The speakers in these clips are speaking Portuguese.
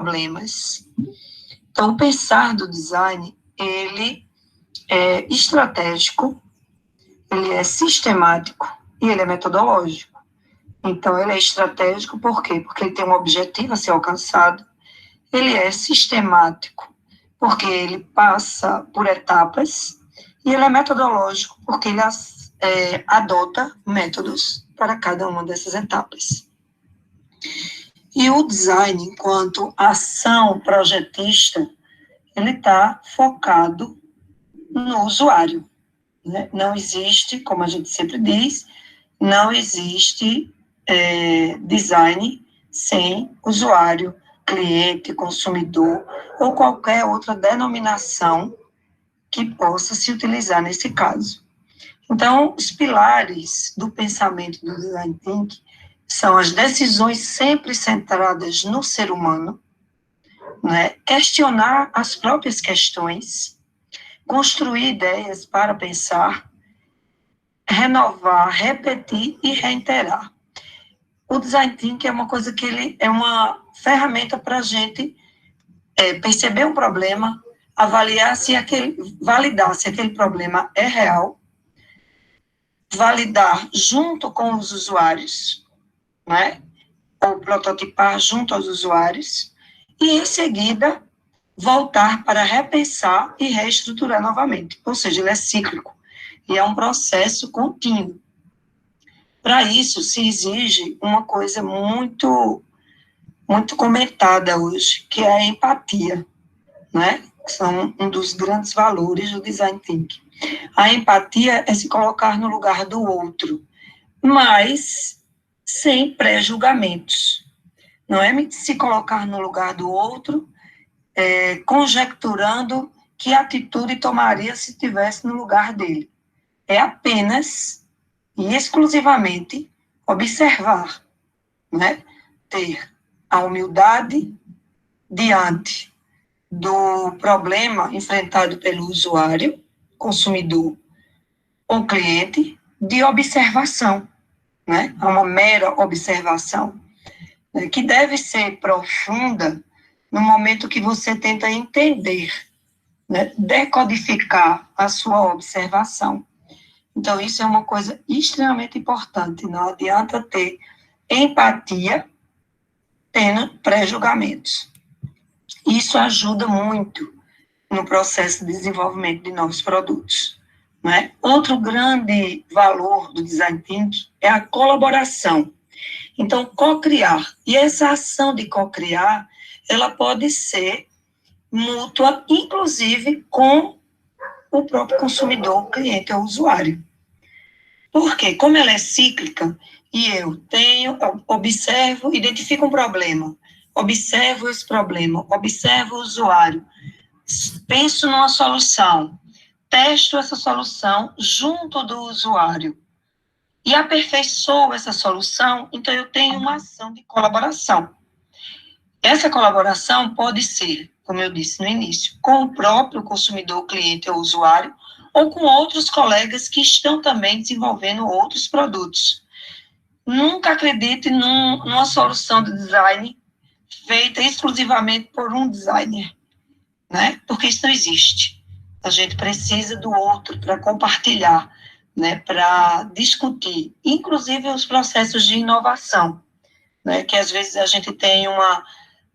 problemas. Então, o pensar do design, ele é estratégico, ele é sistemático e ele é metodológico. Então, ele é estratégico por quê? Porque ele tem um objetivo a ser alcançado. Ele é sistemático, porque ele passa por etapas. E ele é metodológico, porque ele adota métodos para cada uma dessas etapas. E o design, enquanto ação projetista, ele está focado no usuário, né? Não existe, como a gente sempre diz, não existe design sem usuário, cliente, consumidor, ou qualquer outra denominação que possa se utilizar nesse caso. Então, os pilares do pensamento do Design Thinking são as decisões sempre centradas no ser humano, né? Questionar as próprias questões, construir ideias para pensar, renovar, repetir e reiterar. O Design Thinking é uma coisa que ele é uma ferramenta para a gente perceber um problema, avaliar validar se aquele problema é real, validar junto com os usuários, né? Ou prototipar junto aos usuários, e em seguida voltar para repensar e reestruturar novamente. Ou seja, ele é cíclico e é um processo contínuo. Para isso, se exige uma coisa muito, muito comentada hoje, que é a empatia, né? São um dos grandes valores do Design Thinking. A empatia é se colocar no lugar do outro, mas sem pré-julgamentos. Não é se colocar no lugar do outro, conjecturando que atitude tomaria se estivesse no lugar dele. É apenas e exclusivamente observar, né? Ter a humildade diante do problema enfrentado pelo usuário, consumidor ou cliente, de observação, né? É uma mera observação, né? Que deve ser profunda no momento que você tenta entender, né? Decodificar a sua observação. Então, isso é uma coisa extremamente importante. Não adianta ter empatia tendo pré-julgamentos. Isso ajuda muito no processo de desenvolvimento de novos produtos. Né? Outro grande valor do Design Thinking é a colaboração. Então, co-criar. E essa ação de co-criar, ela pode ser mútua, inclusive com o próprio consumidor, o cliente ou o usuário. Por quê? Como ela é cíclica, e eu observo, identifico um problema, observo esse problema, observo o usuário, penso numa solução, testo essa solução junto do usuário e aperfeiçoo essa solução, então eu tenho uma ação de colaboração. Essa colaboração pode ser, como eu disse no início, com o próprio consumidor, cliente ou usuário, ou com outros colegas que estão também desenvolvendo outros produtos. Nunca acredite numa solução de design feita exclusivamente por um designer, né? Porque isso não existe. A gente precisa do outro para compartilhar, né? Para discutir, inclusive os processos de inovação, né? Que às vezes a gente tem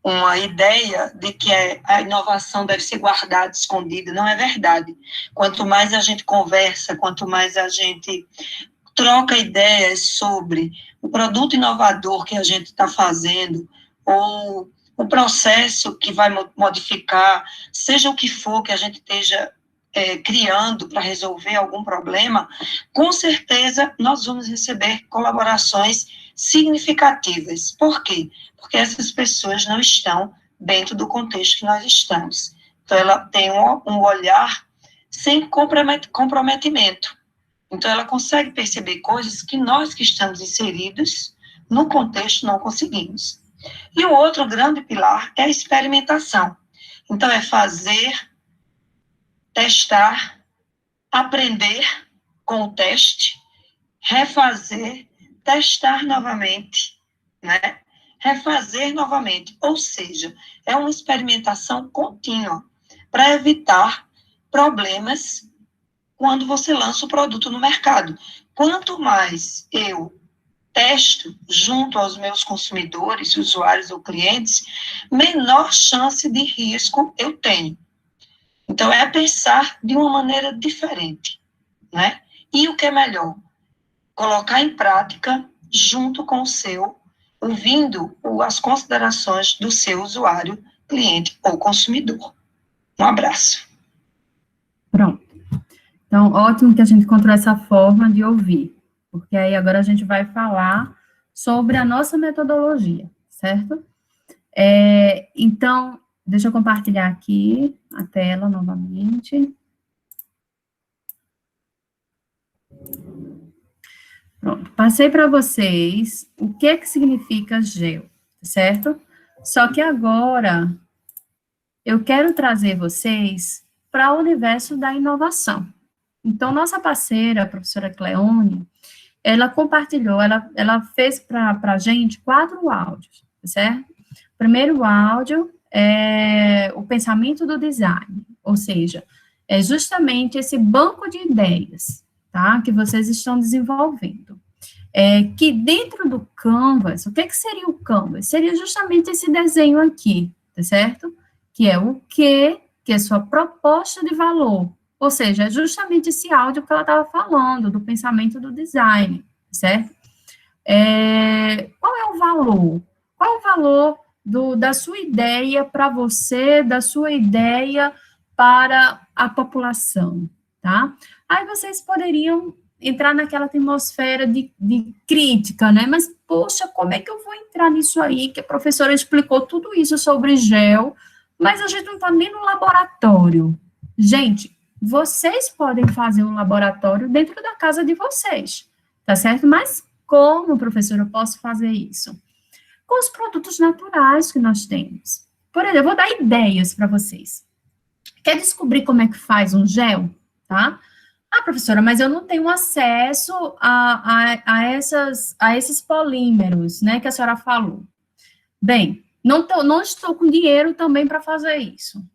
uma ideia de que a inovação deve ser guardada, escondida. Não é verdade. Quanto mais a gente conversa, quanto mais a gente troca ideias sobre o produto inovador que a gente está fazendo, ou o processo que vai modificar, seja o que for que a gente esteja criando para resolver algum problema, com certeza nós vamos receber colaborações significativas. Por quê? Porque essas pessoas não estão dentro do contexto que nós estamos. Então, ela tem um olhar sem comprometimento. Então, ela consegue perceber coisas que nós que estamos inseridos no contexto não conseguimos. E o outro grande pilar é a experimentação. Então, é fazer, testar, aprender com o teste, refazer, testar novamente, né? refazer novamente, ou seja, é uma experimentação contínua para evitar problemas quando você lança o produto no mercado. Quanto mais eu testo junto aos meus consumidores, usuários ou clientes, menor chance de risco eu tenho. Então, é pensar de uma maneira diferente, né? E o que é melhor? Colocar em prática junto com o seu, ouvindo as considerações do seu usuário, cliente ou consumidor. Um abraço. Pronto. Então, ótimo que a gente encontrou essa forma de ouvir, porque aí agora a gente vai falar sobre a nossa metodologia, certo? Então, deixa eu compartilhar aqui a tela novamente. Pronto, passei para vocês o que significa GEO, certo? Só que agora eu quero trazer vocês para o universo da inovação. Então, nossa parceira, a professora Cleone, ela compartilhou, ela fez para a gente 4 áudios, certo? O primeiro áudio é o pensamento do design, ou seja, é justamente esse banco de ideias, tá? Que vocês estão desenvolvendo. Que dentro do Canvas, o que seria o Canvas? Seria justamente esse desenho aqui, tá certo? Que é o que é sua proposta de valor, ou seja, é justamente esse áudio que ela estava falando, do pensamento do design, certo? Qual é o valor? Qual é o valor da sua ideia para você, da sua ideia para a população, tá? Aí vocês poderiam entrar naquela atmosfera de crítica, né? Mas, poxa, como é que eu vou entrar nisso aí, que a professora explicou tudo isso sobre gel, mas a gente não está nem no laboratório. Gente, vocês podem fazer um laboratório dentro da casa de vocês, tá certo? Mas como, professora, eu posso fazer isso? Com os produtos naturais que nós temos. Por exemplo, eu vou dar ideias para vocês. Quer descobrir como é que faz um gel, tá? Ah, professora, mas eu não tenho acesso a esses polímeros, né, que a senhora falou. Bem, não estou com dinheiro também para fazer isso.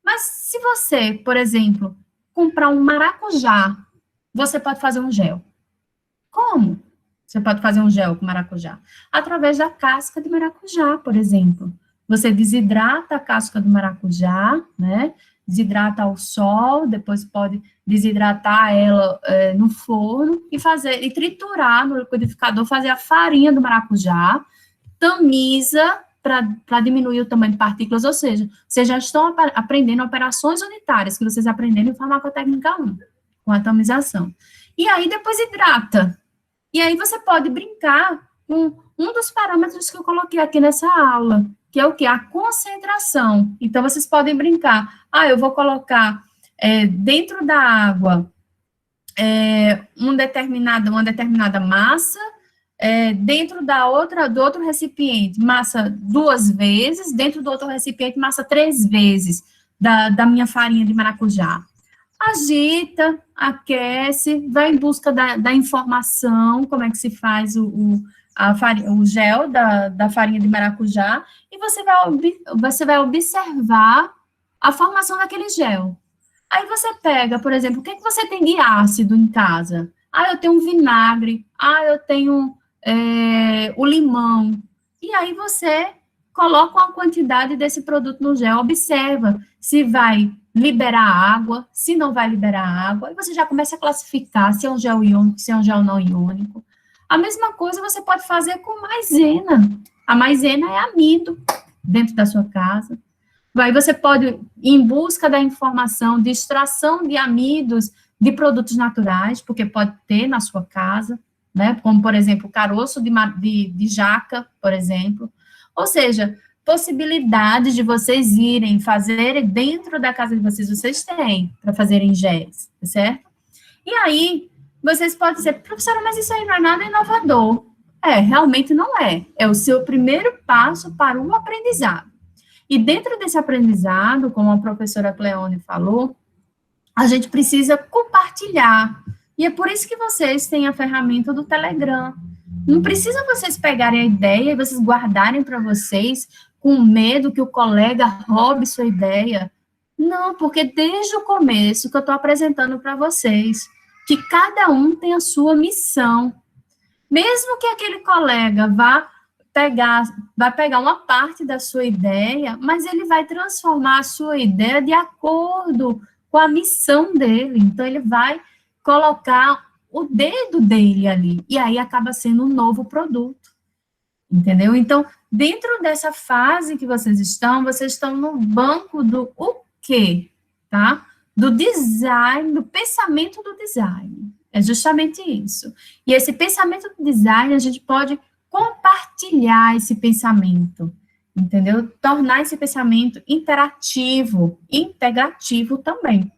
Mas se você, por exemplo, comprar um maracujá, você pode fazer um gel. Como você pode fazer um gel com maracujá? Através da casca de maracujá, por exemplo. Você desidrata a casca do maracujá, né? Desidrata ao sol, depois pode desidratar ela no forno e triturar no liquidificador, fazer a farinha do maracujá, tamiza para diminuir o tamanho de partículas, ou seja, vocês já estão aprendendo operações unitárias que vocês aprenderam em farmacotécnica 1, com a tamização. E aí depois hidrata. E aí você pode brincar com um dos parâmetros que eu coloquei aqui nessa aula, que é o quê? A concentração. Então, vocês podem brincar. Eu vou colocar dentro da água uma determinada massa, dentro do outro recipiente, massa 2 vezes, dentro do outro recipiente, massa 3 vezes da minha farinha de maracujá. Agita, aquece, vai em busca da informação, como é que se faz o gel da farinha de maracujá, e você vai observar a formação daquele gel. Aí você pega, por exemplo, o que você tem de ácido em casa? Eu tenho um vinagre, eu tenho o limão. E aí você coloca uma quantidade desse produto no gel, observa se vai liberar água, se não vai liberar água, e você já começa a classificar se é um gel iônico, se é um gel não iônico. A mesma coisa você pode fazer com maisena. A maisena é amido dentro da sua casa. Aí você pode ir em busca da informação de extração de amidos de produtos naturais, porque pode ter na sua casa, né? Como, por exemplo, o caroço de jaca, por exemplo. Ou seja, possibilidades de vocês irem fazer dentro da casa de vocês têm para fazerem géis, certo? E aí, vocês podem dizer, professora, mas isso aí não é nada inovador. Realmente não é. É o seu primeiro passo para o aprendizado. E dentro desse aprendizado, como a professora Cleone falou, a gente precisa compartilhar. E é por isso que vocês têm a ferramenta do Telegram. Não precisa vocês pegarem a ideia e vocês guardarem para vocês com medo que o colega roube sua ideia. Não, porque desde o começo que eu estou apresentando para vocês, que cada um tem a sua missão. Mesmo que aquele colega vai pegar uma parte da sua ideia, mas ele vai transformar a sua ideia de acordo com a missão dele. Então, ele vai colocar o dedo dele ali, e aí acaba sendo um novo produto, entendeu? Então, dentro dessa fase que vocês estão no banco do o quê, tá? Do design, do pensamento do design. É justamente isso. E esse pensamento do design, a gente pode compartilhar esse pensamento, entendeu? Tornar esse pensamento interativo, integrativo também.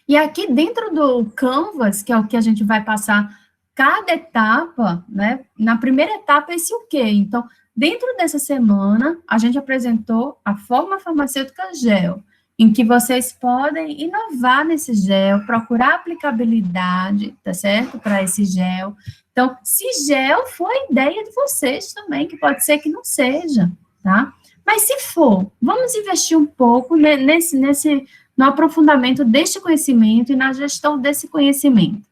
E aqui dentro do Canvas, que é o que a gente vai passar cada etapa, né? Na primeira etapa, esse o quê? Então, dentro dessa semana, a gente apresentou a forma farmacêutica gel, em que vocês podem inovar nesse gel, procurar aplicabilidade, tá certo? Para esse gel. Então, se gel for a ideia de vocês também, que pode ser que não seja, tá? Mas se for, vamos investir um pouco no aprofundamento deste conhecimento e na gestão desse conhecimento.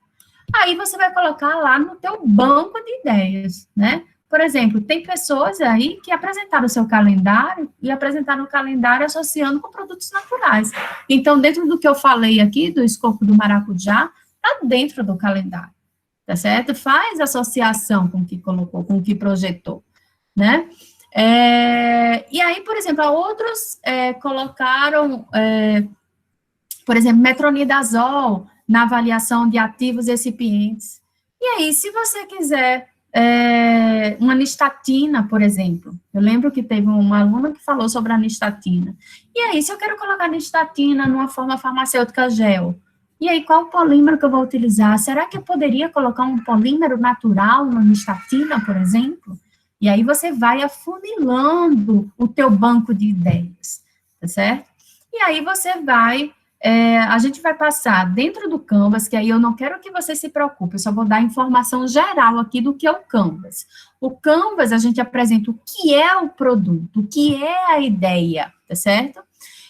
Aí você vai colocar lá no teu banco de ideias, né? Por exemplo, tem pessoas aí que apresentaram o seu calendário e apresentaram o calendário associando com produtos naturais. Então, dentro do que eu falei aqui, do escopo do maracujá, está dentro do calendário, tá certo? Faz associação com o que colocou, com o que projetou, né? E aí, por exemplo, outros colocaram, por exemplo, metronidazol na avaliação de ativos recipientes. E aí, se você quiser uma nistatina, por exemplo. Eu lembro que teve uma aluna que falou sobre a nistatina. E aí, se eu quero colocar nistatina numa forma farmacêutica gel, e aí, qual polímero que eu vou utilizar? Será que eu poderia colocar um polímero natural na nistatina, por exemplo? E aí, você vai afunilando o teu banco de ideias, tá certo? E aí, você vai... a gente vai passar dentro do Canvas, que aí eu não quero que você se preocupe, eu só vou dar informação geral aqui do que é o Canvas. O Canvas, a gente apresenta o que é o produto, o que é a ideia, tá certo?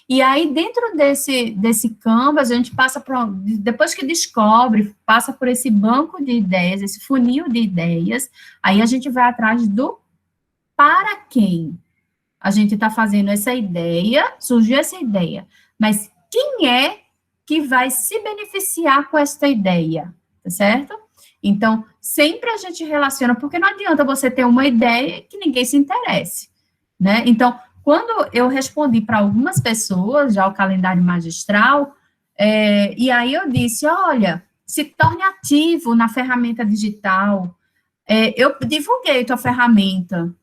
E aí, dentro desse Canvas, a gente passa depois que descobre, passa por esse banco de ideias, esse funil de ideias, aí a gente vai atrás do para quem. A gente está fazendo essa ideia, surgiu essa ideia, mas quem é que vai se beneficiar com esta ideia, tá certo? Então, sempre a gente relaciona, porque não adianta você ter uma ideia que ninguém se interesse, né? Então, quando eu respondi para algumas pessoas, já o calendário magistral, e aí eu disse, olha, se torne ativo na ferramenta digital. Eu divulguei tua ferramenta.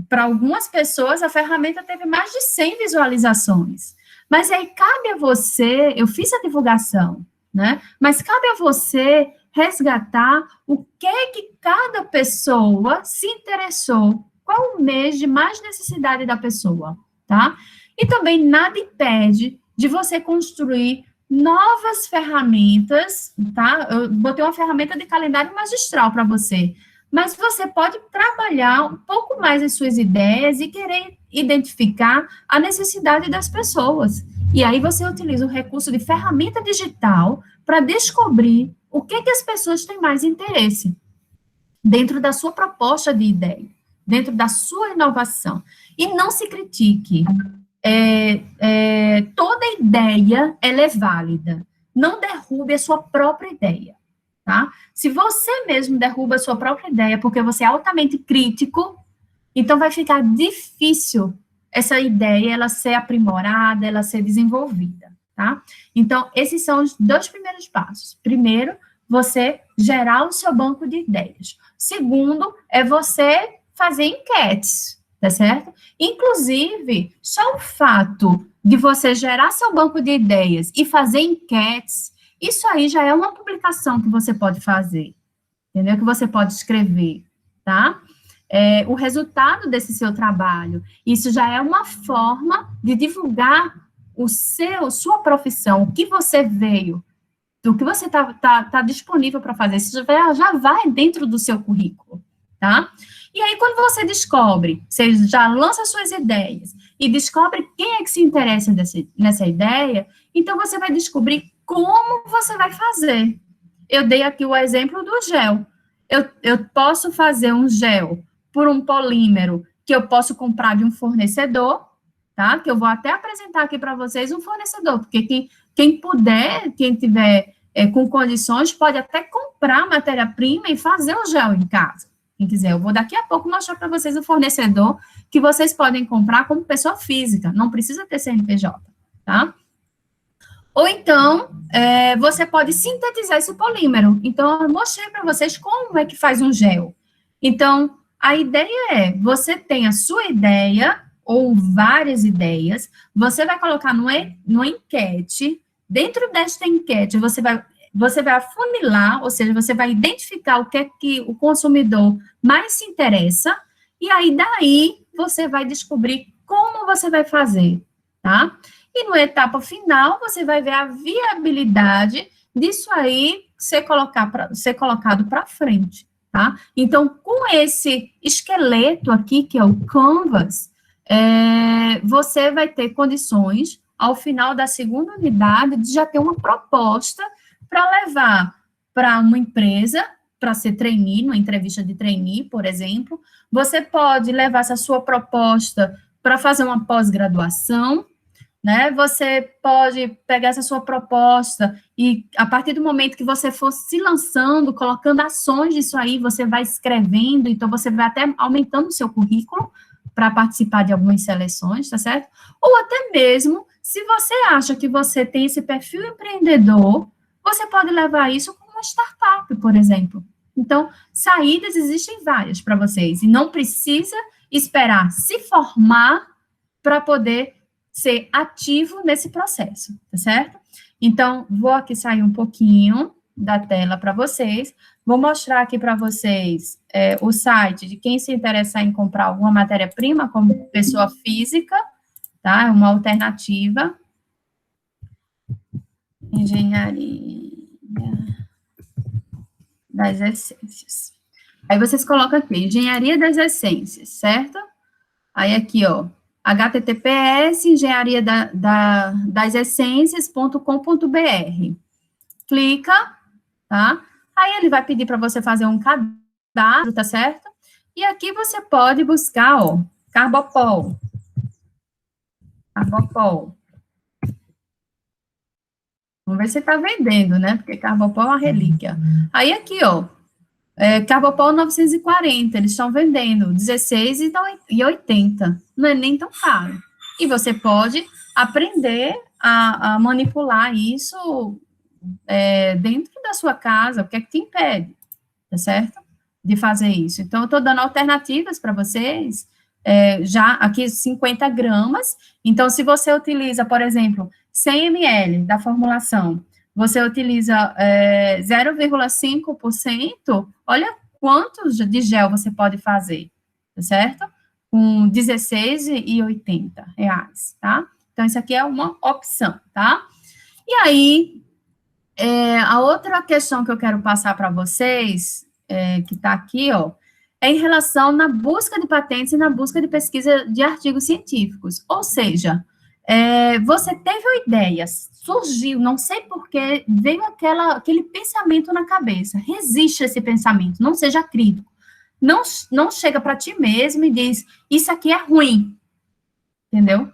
Para algumas pessoas, a ferramenta teve mais de 100 visualizações. Mas aí cabe a você, eu fiz a divulgação, né? Mas cabe a você resgatar o que cada pessoa se interessou, qual o mês de mais necessidade da pessoa, tá? E também nada impede de você construir novas ferramentas, tá? Eu botei uma ferramenta de calendário magistral para você, mas você pode trabalhar um pouco mais as suas ideias e querer identificar a necessidade das pessoas. E aí você utiliza o recurso de ferramenta digital para descobrir o que as pessoas têm mais interesse dentro da sua proposta de ideia, dentro da sua inovação. E não se critique. Toda ideia, ela é válida. Não derrube a sua própria ideia, tá? Se você mesmo derruba a sua própria ideia porque você é altamente crítico, então vai ficar difícil essa ideia, ela ser aprimorada, ela ser desenvolvida, tá? Então, esses são os 2 primeiros passos. Primeiro, você gerar o seu banco de ideias. Segundo, é você fazer enquetes, tá certo? Inclusive, só o fato de você gerar seu banco de ideias e fazer enquetes, isso aí já é uma publicação que você pode fazer, entendeu? Que você pode escrever, tá? O resultado desse seu trabalho. Isso já é uma forma de divulgar sua profissão, o que você veio, o que você tá disponível para fazer. Isso já vai dentro do seu currículo, tá? E aí, quando você descobre, você já lança suas ideias e descobre quem é que se interessa nessa ideia, então você vai descobrir como você vai fazer. Eu dei aqui o exemplo do gel. Eu posso fazer um gel por um polímero que eu posso comprar de um fornecedor, tá? Que eu vou até apresentar aqui para vocês um fornecedor, porque quem puder, quem tiver com condições, pode até comprar matéria-prima e fazer o gel em casa. Quem quiser, eu vou daqui a pouco mostrar para vocês o fornecedor que vocês podem comprar como pessoa física, não precisa ter CNPJ, tá? Ou então, você pode sintetizar esse polímero. Então, eu mostrei para vocês como é que faz um gel. Então, a ideia é, você tem a sua ideia, ou várias ideias, você vai colocar numa enquete, dentro desta enquete, você vai afunilar, ou seja, você vai identificar o que é que o consumidor mais se interessa, e aí daí você vai descobrir como você vai fazer, tá? E na etapa final, você vai ver a viabilidade disso aí ser colocado para frente, tá? Então, com esse esqueleto aqui, que é o Canvas, você vai ter condições, ao final da segunda unidade, de já ter uma proposta para levar para uma empresa, para ser trainee, numa entrevista de trainee, por exemplo. Você pode levar essa sua proposta para fazer uma pós-graduação, né? Você pode pegar essa sua proposta e, a partir do momento que você for se lançando, colocando ações disso aí, você vai escrevendo, então você vai até aumentando o seu currículo para participar de algumas seleções, tá certo? Ou até mesmo, se você acha que você tem esse perfil empreendedor, você pode levar isso como uma startup, por exemplo. Então, saídas existem várias para vocês, e não precisa esperar se formar para poder ser ativo nesse processo, tá certo? Então, vou aqui sair um pouquinho da tela para vocês, vou mostrar aqui para vocês o site de quem se interessar em comprar alguma matéria-prima como pessoa física, tá? É uma alternativa. Engenharia das Essências. Aí vocês colocam aqui, Engenharia das Essências, certo? Aí aqui, ó, https das essências.com.br. Clica, tá? Aí ele vai pedir para você fazer um cadastro, tá certo? E aqui você pode buscar, ó, Carbopol. Carbopol. Vamos ver se está vendendo, né? Porque Carbopol é uma relíquia. Aí aqui, ó, Carbopol 940, eles estão vendendo R$16,80. Não é nem tão caro. E você pode aprender a manipular isso dentro da sua casa. O que é que te impede, tá certo? De fazer isso. Então, eu estou dando alternativas para vocês, já aqui 50 gramas. Então, se você utiliza, por exemplo, 100 ml da formulação, você utiliza 0,5%, olha quantos de gel você pode fazer, tá certo? Com R$16,80, tá? Então, isso aqui é uma opção, tá? E aí, a outra questão que eu quero passar para vocês, que está aqui, ó, é em relação na busca de patentes e na busca de pesquisa de artigos científicos. Ou seja, você teve uma ideia, surgiu, não sei porquê, veio aquele pensamento na cabeça. Resiste a esse pensamento, não seja crítico. Não chega para ti mesmo e diz, isso aqui é ruim, entendeu?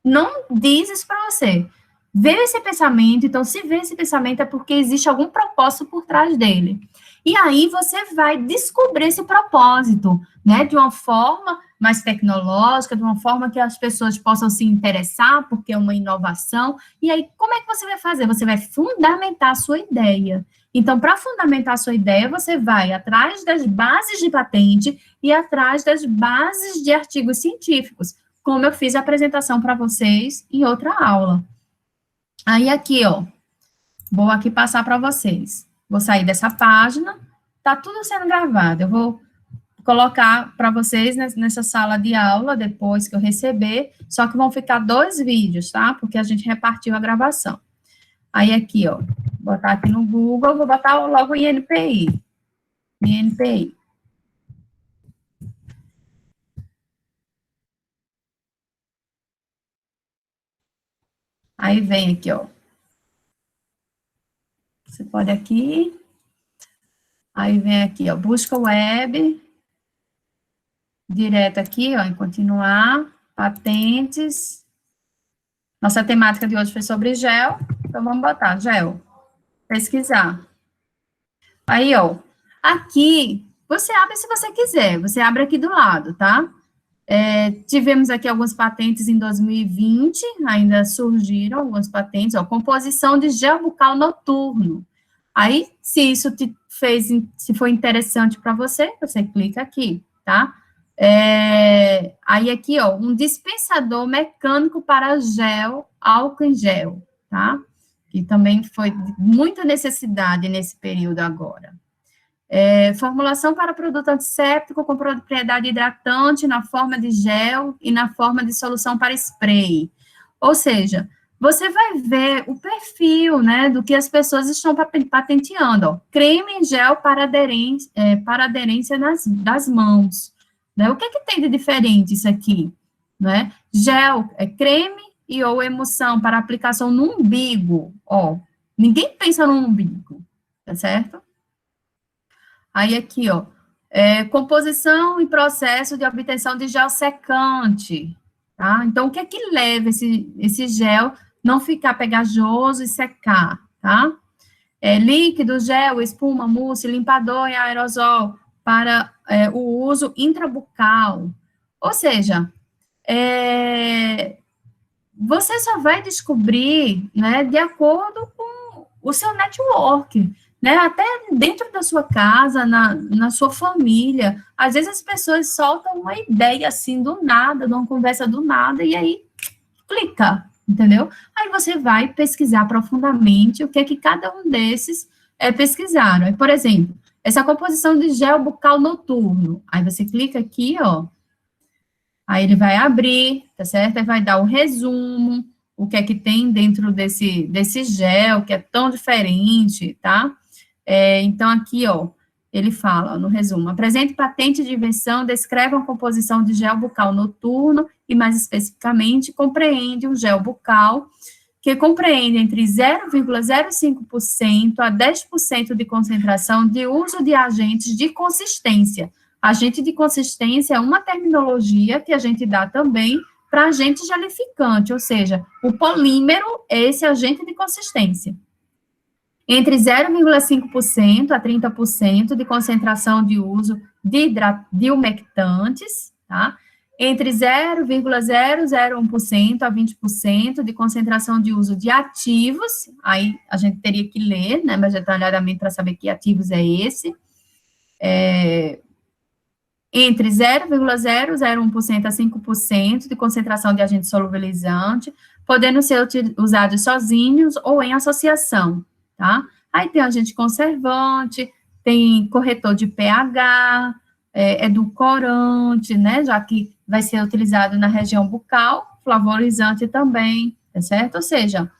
Não diz isso para você. Veio esse pensamento, então, se vê esse pensamento é porque existe algum propósito por trás dele. E aí você vai descobrir esse propósito, né, de uma forma mais tecnológica, de uma forma que as pessoas possam se interessar, porque é uma inovação. E aí, como é que você vai fazer? Você vai fundamentar a sua ideia. Então, para fundamentar a sua ideia, você vai atrás das bases de patente e atrás das bases de artigos científicos, como eu fiz a apresentação para vocês em outra aula. Aí, aqui, ó, vou aqui passar para vocês. Vou sair dessa página, tá tudo sendo gravado. Eu vou colocar para vocês nessa sala de aula, depois que eu receber, só que vão ficar 2 vídeos, tá? Porque a gente repartiu a gravação. Aí, aqui, ó, vou botar aqui no Google, vou botar logo INPI. INPI. Aí vem aqui, ó. Você pode aqui. Aí vem aqui, ó, busca web. Direto aqui, ó, em continuar. Patentes. Nossa temática de hoje foi sobre gel. Então, vamos botar gel. Pesquisar. Aí, ó. Aqui, você abre se você quiser. Você abre aqui do lado, tá? Tivemos aqui algumas patentes em 2020, ainda surgiram algumas patentes, ó, composição de gel bucal noturno. Aí, se isso te fez, se foi interessante para você, você clica aqui, tá? Aí aqui, ó, um dispensador mecânico para gel, álcool em gel, tá? Que também foi muita necessidade nesse período agora. Formulação para produto antisséptico com propriedade hidratante na forma de gel e na forma de solução para spray. Ou seja, você vai ver o perfil, né, do que as pessoas estão patenteando, ó. Creme em gel para aderência das mãos. Né? O que é que tem de diferente isso aqui? Né? Gel é creme e ou emulsão para aplicação no umbigo, ó. Ninguém pensa no umbigo, tá certo? Aí aqui, ó, composição e processo de obtenção de gel secante, tá? Então, o que é que leva esse gel não ficar pegajoso e secar, tá? Líquido, gel, espuma, mousse, limpador e aerosol para o uso intrabucal. Ou seja, você só vai descobrir, né, de acordo com o seu network, né, até dentro da sua casa, na sua família, às vezes as pessoas soltam uma ideia, assim, do nada, numa conversa do nada, e aí, clica, entendeu? Aí você vai pesquisar profundamente o que é que cada um desses pesquisaram. Por exemplo, essa composição de gel bucal noturno, aí você clica aqui, ó, aí ele vai abrir, tá certo? Aí vai dar o resumo, o que é que tem dentro desse gel, que é tão diferente, tá? Então, aqui, ó, ele fala, ó, no resumo, apresente patente de invenção, descreve uma composição de gel bucal noturno, e mais especificamente, compreende um gel bucal, que compreende entre 0,05% a 10% de concentração de uso de agentes de consistência. Agente de consistência é uma terminologia que a gente dá também para agente gelificante, ou seja, o polímero é esse agente de consistência. Entre 0,5% a 30% de concentração de uso de umectantes, tá? Entre 0,001% a 20% de concentração de uso de ativos, aí a gente teria que ler, né, mais detalhadamente para saber que ativos é esse. Entre 0,001% a 5% de concentração de agente solubilizante, podendo ser usados sozinhos ou em associação, tá? Aí tem agente conservante, tem corretor de pH, edulcorante, né, já que vai ser utilizado na região bucal, flavorizante também, tá certo? Ou seja,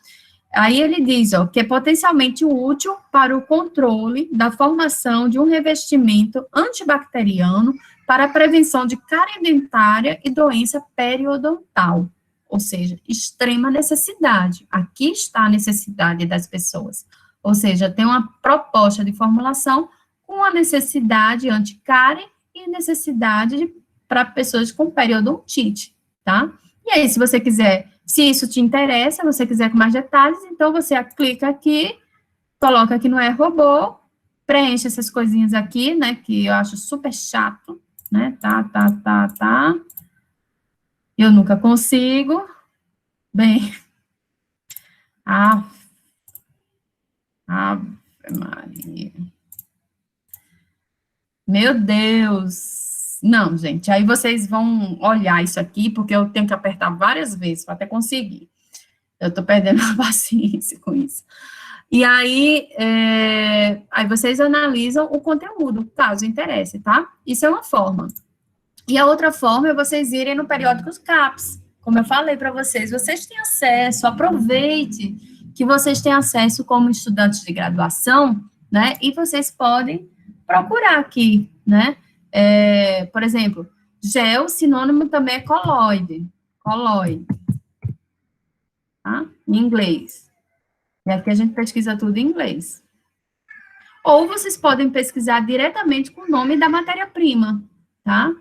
aí ele diz, ó, que é potencialmente útil para o controle da formação de um revestimento antibacteriano para a prevenção de cárie dentária e doença periodontal, ou seja, extrema necessidade. Aqui está a necessidade das pessoas. Ou seja, tem uma proposta de formulação com a necessidade anticárie e necessidade para pessoas com periodontite, tá? E aí, se você quiser, se isso te interessa, você quiser com mais detalhes, então você clica aqui, coloca aqui no robô, preenche essas coisinhas aqui, né, que eu acho super chato, né, tá. Eu nunca consigo. Bem, Ave Maria. Meu Deus. Não, gente, aí vocês vão olhar isso aqui, porque eu tenho que apertar várias vezes para até conseguir. Eu tô perdendo a paciência com isso. E aí, aí vocês analisam o conteúdo, caso interesse, tá? Isso é uma forma. E a outra forma é vocês irem no periódico CAPES. Como eu falei para vocês têm acesso, aproveite que vocês têm acesso como estudantes de graduação, né? E vocês podem procurar aqui, né? Por exemplo, gel, sinônimo também é colóide. Colóide. Tá? em inglês. E aqui a gente pesquisa tudo em inglês. Ou vocês podem pesquisar diretamente com o nome da matéria-prima, tá?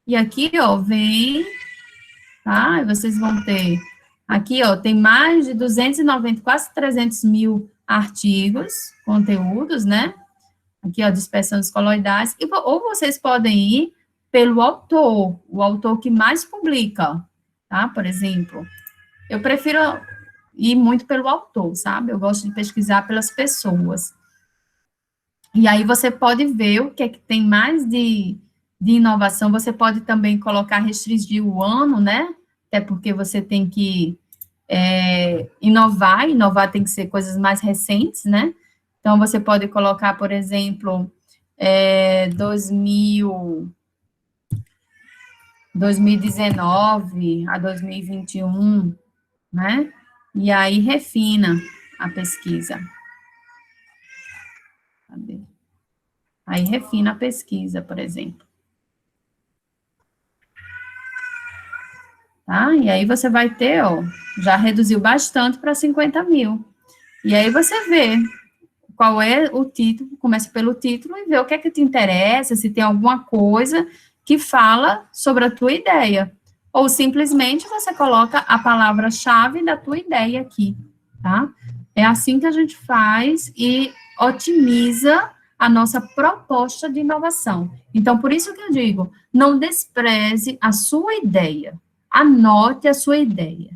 E aqui, ó, vem, tá? E vocês vão ter, aqui, ó, tem mais de 290, quase 300 mil artigos, conteúdos, né? Aqui, ó, dispersão dos coloidais. Ou vocês podem ir pelo autor, o autor que mais publica, tá? Por exemplo, eu prefiro ir muito pelo autor, sabe? Eu gosto de pesquisar pelas pessoas. E aí você pode ver o que é que tem mais de inovação. Você pode também colocar, restringir o ano, né? Até porque você tem que inovar tem que ser coisas mais recentes, né? Então, você pode colocar, por exemplo, 2019 a 2021, né? E aí refina a pesquisa. Cadê? Aí refina a pesquisa, por exemplo. Tá? E aí você vai ter, ó, já reduziu bastante para 50 mil. E aí você vê qual é o título, começa pelo título e vê o que é que te interessa, se tem alguma coisa que fala sobre a tua ideia. Ou simplesmente você coloca a palavra-chave da tua ideia aqui, tá? É assim que a gente faz e otimiza a nossa proposta de inovação. Então, por isso que eu digo, não despreze a sua ideia, anote a sua ideia.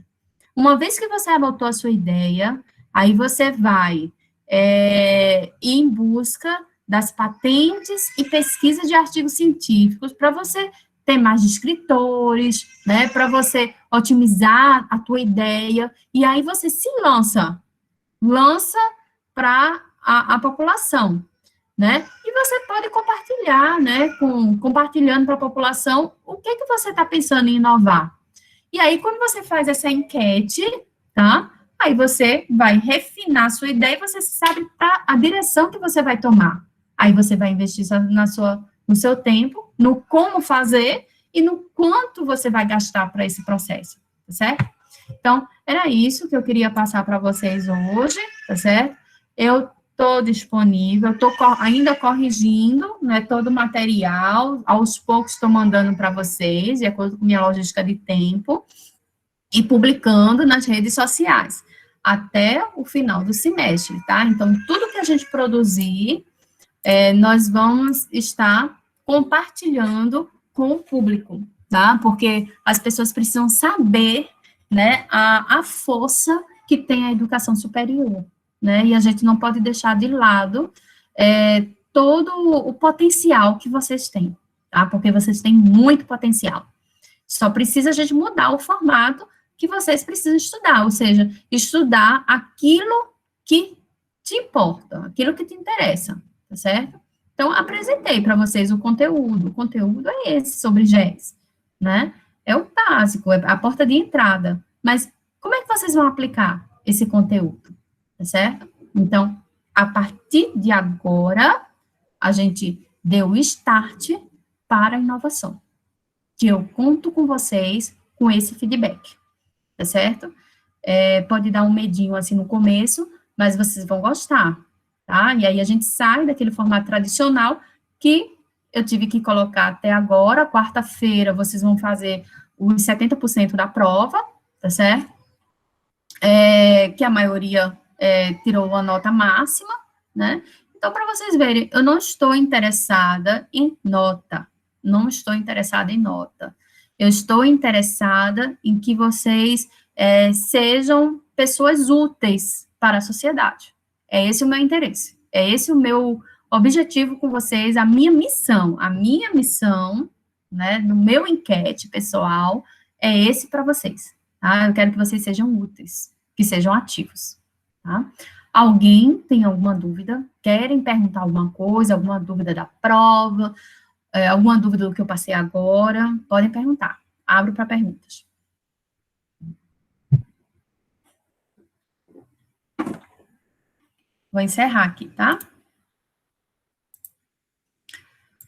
Uma vez que você anotou a sua ideia, aí você vai ir em busca das patentes e pesquisa de artigos científicos para você ter mais escritores, né, para você otimizar a tua ideia, e aí você se lança para a população, né, e você pode compartilhar, né, compartilhando para a população o que você está pensando em inovar. E aí, quando você faz essa enquete, tá? Aí você vai refinar a sua ideia e você sabe a direção que você vai tomar. Aí você vai investir no seu tempo, no como fazer e no quanto você vai gastar para esse processo, tá certo? Então, era isso que eu queria passar para vocês hoje, tá certo? Eu estou disponível, estou ainda corrigindo, né, todo o material, aos poucos estou mandando para vocês, de acordo com minha logística de tempo, e publicando nas redes sociais, até o final do semestre, tá? Então, tudo que a gente produzir, nós vamos estar compartilhando com o público, tá? Porque as pessoas precisam saber, né, a força que tem a educação superior, né? E a gente não pode deixar de lado todo o potencial que vocês têm, tá? Porque vocês têm muito potencial. Só precisa a gente mudar o formato que vocês precisam estudar, ou seja, estudar aquilo que te importa, aquilo que te interessa, tá certo? Então, apresentei para vocês o conteúdo é esse sobre GES, né? É o básico, é a porta de entrada, mas como é que vocês vão aplicar esse conteúdo, tá certo? Então, a partir de agora, a gente deu o start para a inovação, que eu conto com vocês com esse feedback, tá certo? Pode dar um medinho assim no começo, mas vocês vão gostar, tá? E aí a gente sai daquele formato tradicional que eu tive que colocar até agora. Quarta-feira vocês vão fazer os 70% da prova, tá certo? Que a maioria tirou uma nota máxima, né? Então, para vocês verem, eu não estou interessada em nota, não estou interessada em nota. Eu estou interessada em que vocês sejam pessoas úteis para a sociedade. É esse o meu interesse. É esse o meu objetivo com vocês, a minha missão, né, no meu enquete pessoal, é esse para vocês, tá? Eu quero que vocês sejam úteis, que sejam ativos, tá? Alguém tem alguma dúvida? Querem perguntar alguma coisa, alguma dúvida da prova, alguma dúvida do que eu passei agora? Podem perguntar. Abro para perguntas. Vou encerrar aqui, tá?